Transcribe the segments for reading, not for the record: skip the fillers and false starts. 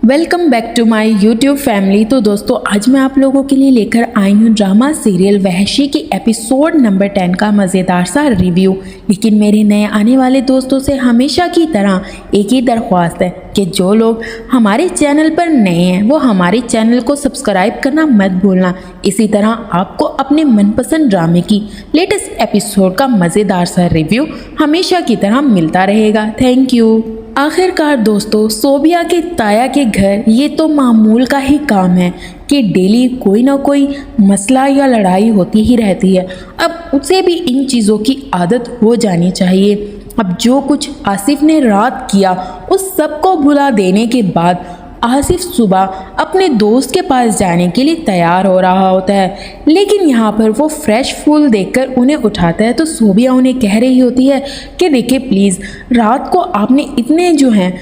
Welcome back to my YouTube family. तो दोस्तों आज मैं आप लोगों के लिए लेकर आई हूँ ड्रामा सीरियल वहशी की एपिसोड नंबर 10 का मज़ेदार सा रिव्यू। लेकिन मेरे नए आने वाले दोस्तों से हमेशा की तरह एक ही दरख्वास्त है कि जो लोग हमारे चैनल पर नए हैं वो हमारे चैनल को सब्सक्राइब करना मत भूलना। इसी तरह आपको अपने मनपसंद ड्रामे की लेटेस्ट एपिसोड का मज़ेदार सा रिव्यू हमेशा की तरह मिलता रहेगा। Thank you. आखिरकार दोस्तों सोबिया के ताया के घर ये तो मामूल का ही काम है कि डेली कोई ना कोई मसला या लड़ाई होती ही रहती है। अब उसे भी इन चीज़ों की आदत हो जानी चाहिए। अब जो कुछ आसिफ ने रात किया उस सब को भुला देने के बाद आसिफ सुबह अपने दोस्त के पास जाने के लिए तैयार हो रहा होता है, लेकिन यहाँ पर वो फ्रेश फूल देखकर उन्हें उठाता है तो सोबिया उन्हें कह रही होती है कि देखिए प्लीज़, रात को आपने इतने जो हैं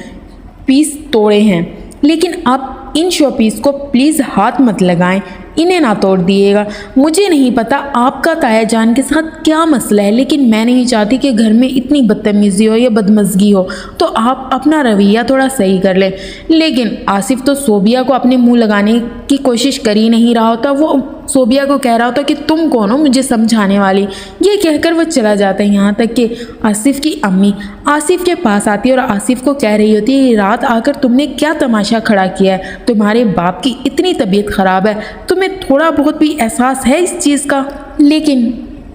पीस तोड़े हैं, लेकिन आप इन शो पीस को प्लीज़ हाथ मत लगाएं, इन्हें ना तोड़ दिएगा। मुझे नहीं पता आपका ताया जान के साथ क्या मसला है, लेकिन मैं नहीं चाहती कि घर में इतनी बदतमीज़ी हो या बदमज़गी हो, तो आप अपना रवैया थोड़ा सही कर लें। लेकिन आसिफ तो सोबिया को अपने मुंह लगाने की कोशिश कर ही नहीं रहा होता। वो सोबिया को कह रहा होता कि तुम कौन हो मुझे समझाने वाली। ये कहकर वो चला जाता है। यहाँ तक कि आसिफ की अम्मी आसिफ के पास आती है और आसिफ को कह रही होती है कि रात आकर तुमने क्या तमाशा खड़ा किया है, तुम्हारे बाप की इतनी तबीयत ख़राब है, तुम्हें थोड़ा बहुत भी एहसास है इस चीज़ का। लेकिन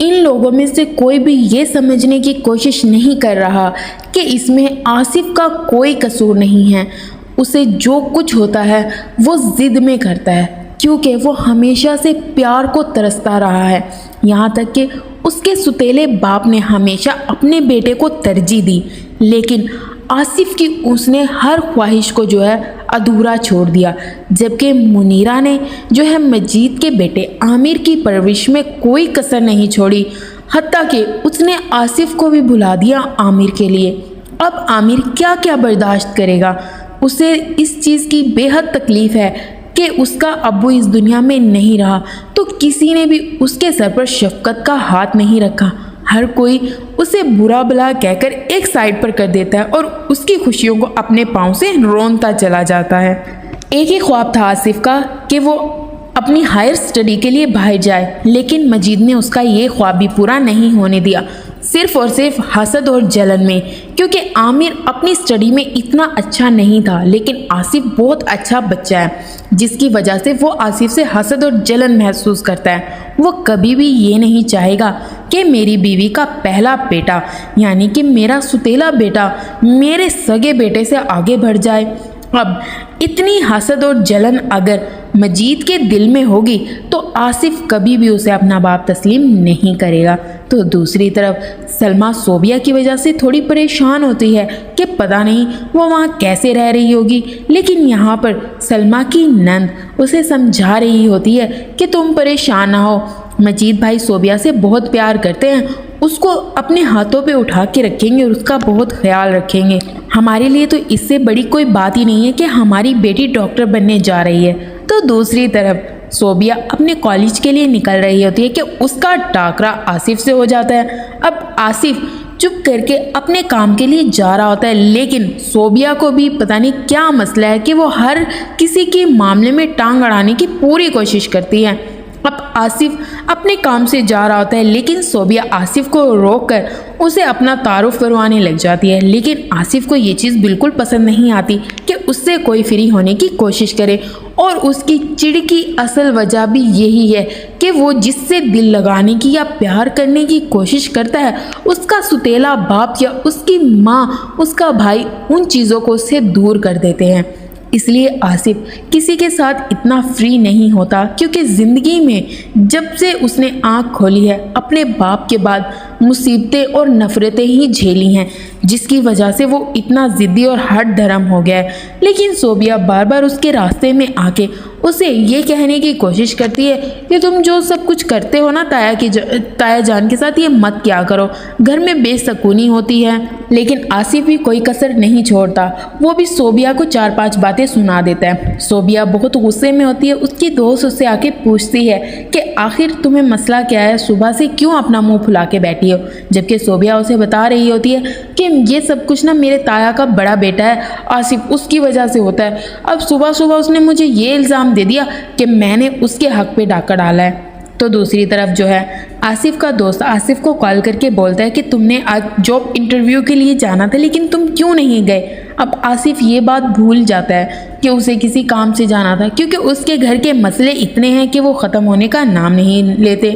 इन लोगों में से कोई भी ये समझने की कोशिश नहीं कर रहा कि इसमें आसिफ का कोई कसूर नहीं है। उसे जो कुछ होता है वो ज़िद में करता है, क्योंकि वो हमेशा से प्यार को तरसता रहा है। यहाँ तक कि उसके सुतेले बाप ने हमेशा अपने बेटे को तरजीह दी, लेकिन आसिफ की उसने हर ख्वाहिश को जो है अधूरा छोड़ दिया। जबकि मुनीरा ने जो है मजीद के बेटे आमिर की परवरिश में कोई कसर नहीं छोड़ी, हत्ता कि उसने आसिफ को भी भुला दिया आमिर के लिए। अब आमिर क्या क्या बर्दाश्त करेगा। उसे इस चीज़ की बेहद तकलीफ़ है कि उसका अब्बू इस दुनिया में नहीं रहा, तो किसी ने भी उसके सर पर शफकत का हाथ नहीं रखा। हर कोई उसे बुरा भला कहकर एक साइड पर कर देता है और उसकी खुशियों को अपने पाँव से रोनता चला जाता है। एक ही ख्वाब था आसिफ का कि वो अपनी हायर स्टडी के लिए बाहर जाए, लेकिन मजीद ने उसका ये ख्वाब भी पूरा नहीं होने दिया, सिर्फ और सिर्फ हसद और जलन में। क्योंकि आमिर अपनी स्टडी में इतना अच्छा नहीं था, लेकिन आसिफ बहुत अच्छा बच्चा है, जिसकी वजह से वो आसिफ से हसद और जलन महसूस करता है। वो कभी भी ये नहीं चाहेगा कि मेरी बीवी का पहला बेटा यानी कि मेरा सुतेला बेटा मेरे सगे बेटे से आगे बढ़ जाए। अब इतनी हसद और जलन अगर मजीद के दिल में होगी तो आसिफ कभी भी उसे अपना बाप तस्लीम नहीं करेगा। तो दूसरी तरफ सलमा सोबिया की वजह से थोड़ी परेशान होती है कि पता नहीं वो वहाँ कैसे रह रही होगी, लेकिन यहाँ पर सलमा की नंद उसे समझा रही होती है कि तुम परेशान ना हो, मजीद भाई सोबिया से बहुत प्यार करते हैं, उसको अपने हाथों पे उठा के रखेंगे और उसका बहुत ख्याल रखेंगे। हमारे लिए तो इससे बड़ी कोई बात ही नहीं है कि हमारी बेटी डॉक्टर बनने जा रही है। तो दूसरी तरफ सोबिया अपने कॉलेज के लिए निकल रही होती है कि उसका टाकरा आसिफ से हो जाता है। अब आसिफ चुप करके अपने काम के लिए जा रहा होता है, लेकिन सोबिया को भी पता नहीं क्या मसला है कि वो हर किसी के मामले में टांग अड़ाने की पूरी कोशिश करती है। अब आसिफ अपने काम से जा रहा होता है, लेकिन सोबिया आसिफ को रोककर उसे अपना तारुफ करवाने लग जाती है। लेकिन आसिफ को ये चीज़ बिल्कुल पसंद नहीं आती कि उससे कोई फ्री होने की कोशिश करे, और उसकी चिढ़ की असल वजह भी यही है कि वो जिससे दिल लगाने की या प्यार करने की कोशिश करता है उसका सुतेला बाप या उसकी माँ, उसका भाई उन चीज़ों को उससे दूर कर देते हैं। इसलिए आसिफ किसी के साथ इतना फ्री नहीं होता, क्योंकि ज़िंदगी में जब से उसने आँख खोली है अपने बाप के बाद मुसीबतें और नफ़रतें ही झेली हैं, जिसकी वजह से वो इतना ज़िद्दी और हट धर्म हो गया है। लेकिन सोबिया बार बार उसके रास्ते में आके उसे ये कहने की कोशिश करती है कि तुम जो सब कुछ करते हो ना ताया जान के साथ, ये मत क्या करो, घर में बेसुकूनी होती है। लेकिन आसिफ भी कोई कसर नहीं छोड़ता, वो भी सोबिया को 4-5 बातें सुना देता है। सोबिया बहुत गुस्से में होती है। उसकी दोस्त उससे आके पूछती है कि आखिर तुम्हें मसला क्या है, सुबह से क्यों अपना मुंह फुला के बैठी हो। जबकि सोबिया उसे बता रही होती है कि लेकिन ये सब कुछ ना मेरे ताया का बड़ा बेटा है आसिफ, उसकी वजह से होता है। अब सुबह सुबह उसने मुझे ये इल्ज़ाम दे दिया कि मैंने उसके हक पे डाका डाला है। तो दूसरी तरफ जो है आसिफ का दोस्त आसिफ को कॉल करके बोलता है कि तुमने आज जॉब इंटरव्यू के लिए जाना था लेकिन तुम क्यों नहीं गए। अब आसिफ ये बात भूल जाता है कि उसे किसी काम से जाना था, क्योंकि उसके घर के मसले इतने हैं कि वो ख़त्म होने का नाम नहीं लेते।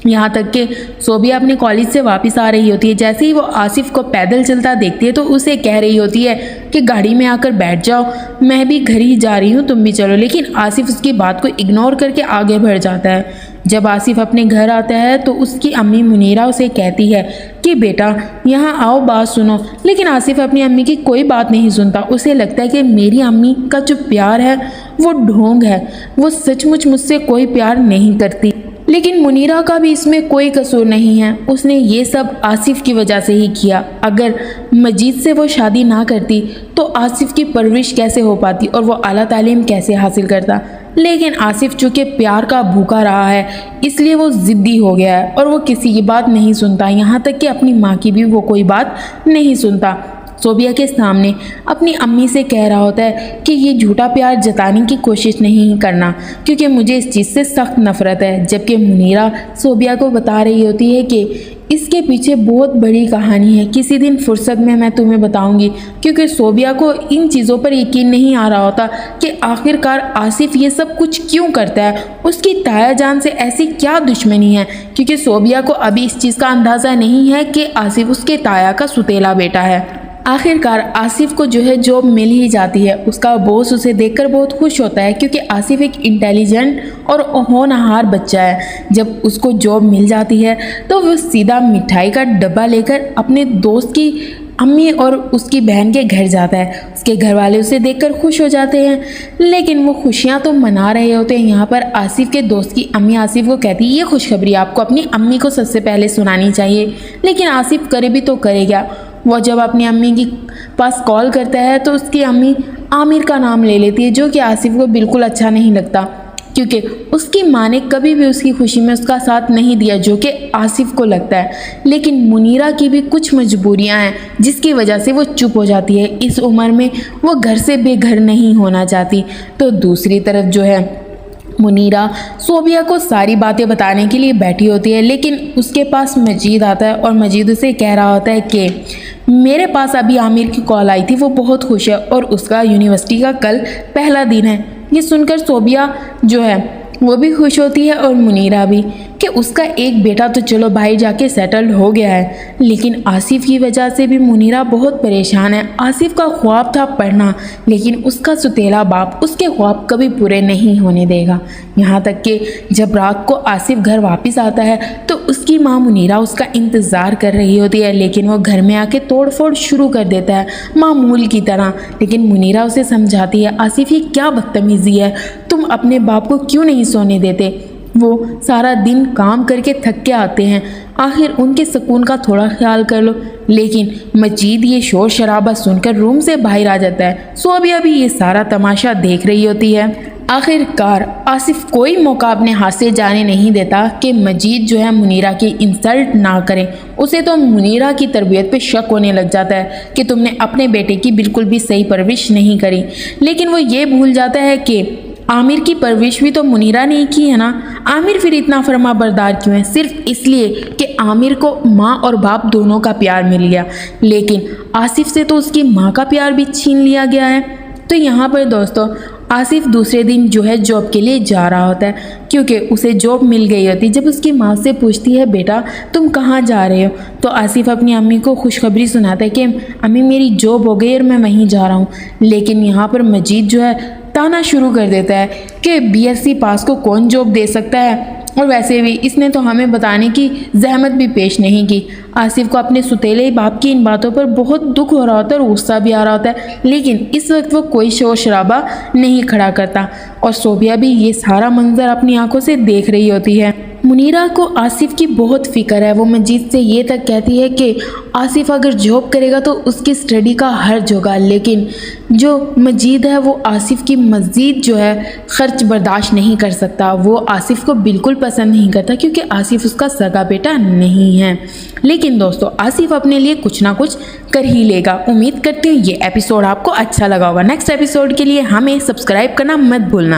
यहाँ तक कि सोबिया अपने कॉलेज से वापस आ रही होती है। जैसे ही वो आसिफ को पैदल चलता देखती है तो उसे कह रही होती है कि गाड़ी में आकर बैठ जाओ, मैं भी घर ही जा रही हूँ, तुम भी चलो। लेकिन आसिफ उसकी बात को इग्नोर करके आगे बढ़ जाता है। जब आसिफ अपने घर आता है तो उसकी अम्मी मुनीरा उसे कहती है कि बेटा यहाँ आओ, बात सुनो। लेकिन आसिफ अपनी अम्मी की कोई बात नहीं सुनता। उसे लगता है कि मेरी अम्मी का जो प्यार है वो ढोंग है, वो सचमुच मुझसे कोई प्यार नहीं करती। लेकिन मुनीरा का भी इसमें कोई कसूर नहीं है, उसने ये सब आसिफ की वजह से ही किया। अगर मजीद से वो शादी ना करती तो आसिफ की परवरिश कैसे हो पाती और वो आला तालीम कैसे हासिल करता। लेकिन आसिफ चूँकि प्यार का भूखा रहा है इसलिए वो ज़िद्दी हो गया है और वो किसी की बात नहीं सुनता, यहाँ तक कि अपनी माँ की भी वो कोई बात नहीं सुनता। सोबिया के सामने अपनी अम्मी से कह रहा होता है कि ये झूठा प्यार जताने की कोशिश नहीं करना, क्योंकि मुझे इस चीज़ से सख्त नफ़रत है। जबकि मुनीरा सोबिया को बता रही होती है कि इसके पीछे बहुत बड़ी कहानी है, किसी दिन फुर्सत में मैं तुम्हें बताऊंगी। क्योंकि सोबिया को इन चीज़ों पर यकीन नहीं आ रहा होता कि आखिरकार आसिफ ये सब कुछ क्यों करता है, उसकी ताया जान से ऐसी क्या दुश्मनी है। क्योंकि सोबिया को अभी इस चीज़ का अंदाज़ा नहीं है कि आसिफ उसके ताया का सुतेला बेटा है। आखिरकार आसिफ को जो है जॉब मिल ही जाती है। उसका बॉस उसे देखकर बहुत खुश होता है, क्योंकि आसिफ एक इंटेलिजेंट और होनहार बच्चा है। जब उसको जॉब मिल जाती है तो वो सीधा मिठाई का डब्बा लेकर अपने दोस्त की अम्मी और उसकी बहन के घर जाता है। उसके घर वाले उसे देखकर खुश हो जाते हैं, लेकिन वो खुशियाँ तो मना रहे होते हैं। यहाँ पर आसिफ के दोस्त की अम्मी आसिफ को कहती है ये खुशखबरी आपको अपनी अम्मी को सबसे पहले सुनानी चाहिए। लेकिन आसिफ करे भी तो करे क्या। वो जब अपनी अम्मी की पास कॉल करता है तो उसकी अम्मी आमिर का नाम ले लेती है, जो कि आसिफ को बिल्कुल अच्छा नहीं लगता, क्योंकि उसकी माँ ने कभी भी उसकी खुशी में उसका साथ नहीं दिया, जो कि आसिफ को लगता है। लेकिन मुनीरा की भी कुछ मजबूरियां हैं जिसकी वजह से वो चुप हो जाती है। इस उम्र में वो घर से बेघर नहीं होना चाहती। तो दूसरी तरफ जो है मुनीरा सोबिया को सारी बातें बताने के लिए बैठी होती है, लेकिन उसके पास मजीद आता है और मजीद उसे कह रहा होता है कि मेरे पास अभी आमिर की कॉल आई थी, वो बहुत खुश है और उसका यूनिवर्सिटी का कल पहला दिन है। ये सुनकर सोबिया जो है वो भी खुश होती है और मुनीरा भी, कि उसका एक बेटा तो चलो भाई जाके सेटल्ड हो गया है। लेकिन आसिफ की वजह से भी मुनीरा बहुत परेशान है। आसिफ का ख्वाब था पढ़ना, लेकिन उसका सुतेला बाप उसके ख्वाब कभी पूरे नहीं होने देगा। यहाँ तक कि जब रात को आसिफ घर वापस आता है तो उसकी माँ मुनीरा उसका इंतज़ार कर रही होती है, लेकिन वो घर में आके तोड़फोड़ शुरू कर देता है मामूल की तरह। लेकिन मुनीरा उसे समझाती है आसिफ ये क्या बदतमीज़ी है, तुम अपने बाप को क्यों नहीं सोने देते। वो सारा दिन काम करके थक के आते हैं, आखिर उनके सुकून का थोड़ा ख्याल कर लो। लेकिन मजीद ये शोर शराबा सुनकर रूम से बाहर आ जाता है। सोबिया भी ये सारा तमाशा देख रही होती है। आखिरकार आसिफ कोई मौका अपने हाथ से जाने नहीं देता कि मजीद जो है मुनीरा की इंसल्ट ना करें। उसे तो मुनीरा की तरबियत पे शक होने लग जाता है कि तुमने अपने बेटे की बिल्कुल भी सही परवरिश नहीं करी। लेकिन वो ये भूल जाता है कि आमिर की परवरिश भी तो मुनीरा ने की है ना। आमिर फिर इतना फरमा बरदार क्यों है, सिर्फ इसलिए कि आमिर को माँ और बाप दोनों का प्यार मिल गया, लेकिन आसिफ से तो उसकी माँ का प्यार भी छीन लिया गया है। तो यहाँ पर दोस्तों आसिफ दूसरे दिन जो है जॉब के लिए जा रहा होता है, क्योंकि उसे जॉब मिल गई होती। जब उसकी माँ से पूछती है बेटा तुम कहाँ जा रहे हो, तो आसिफ अपनी अम्मी को खुशखबरी सुनाता है कि अम्मी मेरी जॉब हो गई और मैं वहीं जा रहा हूँ। लेकिन यहाँ पर मजीद जो है ताना शुरू कर देता है कि बीएससी पास को कौन जॉब दे सकता है, और वैसे भी इसने तो हमें बताने की जहमत भी पेश नहीं की। आसिफ को अपने सुतेले बाप की इन बातों पर बहुत दुख हो रहा होता है और गुस्सा भी आ रहा होता है, लेकिन इस वक्त वो कोई शोर शराबा नहीं खड़ा करता। और सोबिया भी ये सारा मंजर अपनी आंखों से देख रही होती है। मुनीरा को आसिफ की बहुत फिक्र है। वो मजीद से ये तक कहती है कि आसिफ अगर जॉब करेगा तो उसकी स्टडी का हर्ज होगा, लेकिन जो मजीद है वो आसिफ की मज़ीद जो है ख़र्च बर्दाश्त नहीं कर सकता। वो आसिफ को बिल्कुल पसंद नहीं करता क्योंकि आसिफ उसका सगा बेटा नहीं है। लेकिन दोस्तों आसिफ अपने लिए कुछ ना कुछ कर ही लेगा। उम्मीद करती हूँ ये एपिसोड आपको अच्छा लगा होगा। नेक्स्ट एपिसोड के लिए हमें सब्सक्राइब करना मत भूलना।